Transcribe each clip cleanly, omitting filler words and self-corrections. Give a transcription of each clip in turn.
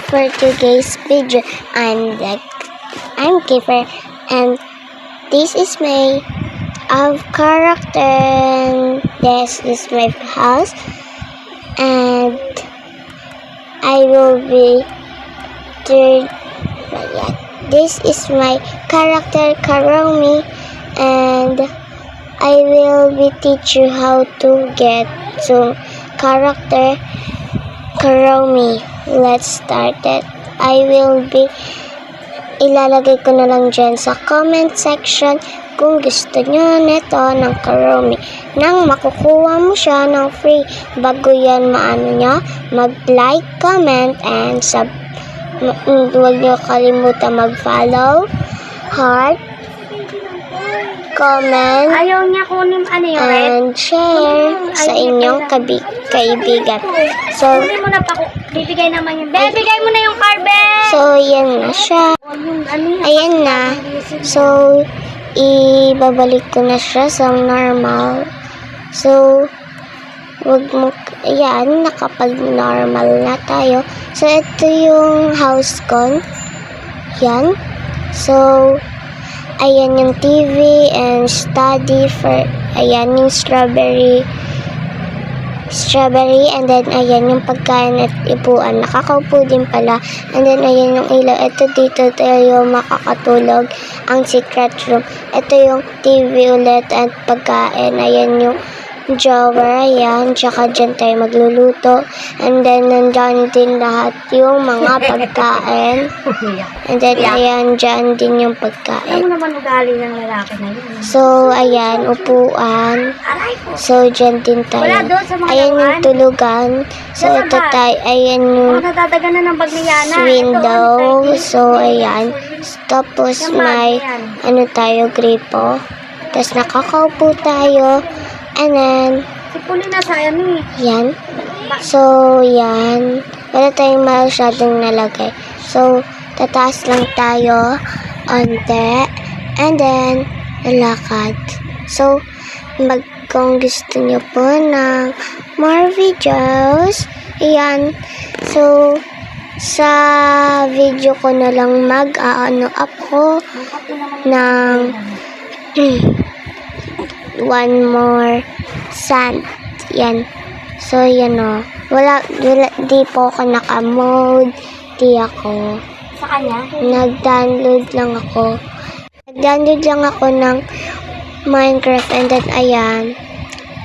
for today's video. I'm Kiefer, and this is my character, and this is my house, and I will be this is my character Karomi, and I will be teach you how to get to character Karomi. Let's start it. I will be ilalagay ko na lang dyan sa comment section kung gusto nyo neto ng Karomi. Nang makukuha mo siya ng free, bago yan mag-like, comment, and huwag nyo kalimutan mag-follow, heart, comment, ayaw niya kunin and share sa inyong kaibigan. So, bibigay naman yung bibigay mo na yung carbon. So, yan na siya. Ayan na. So, ibabalik ko na siya sa normal. So, ayan, nakapag-normal na tayo. So, ito yung house con. Yan. So, ayan yung TV and study for, ayan yung strawberry, and then ayan yung pagkain at ipuan. Nakakaupo din pala. And then ayan yung ilaw. Ito dito tayo makakatulog. Ang secret room. Ito yung TV ulit at pagkain. Ayan yung drawer. Ayan. Tsaka dyan tayo magluluto. And then nandyan din lahat yung mga pagkain. And then ayan dyan din yung pagkain. Ano naman ugali ng lalaki na yun? So ayan, upuan. So dyan din tayo. Ayan yung tulugan. So ito tayo, ayan yung window. So ayan. Tapos may tayo, gripo. Tapos nakakaupo tayo. And then yan. So yan. Wala tayong masyadong nalagay. So tataas lang tayo onte. And then lalakad. So kung gusto nyo po ng more videos, ayan. So, sa video ko na lang mag-up ko ng one more sand. Yan. So, yan o. Di po ako naka-mode. Di ako. Sa kanya? Nag-download lang ako ng Minecraft, and then ayan,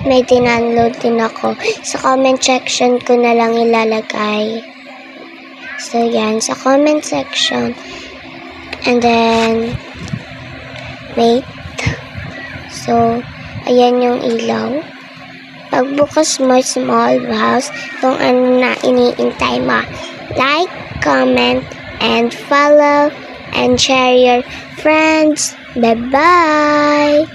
may tindownload din ako. Sa comment section ko na lang ilalagay. So yan, sa comment section. And then wait. So ayan yung ilaw. Pagbukas mo small house, kung ano na iniintay mo, like, comment, and follow, and share your friends. Bye bye.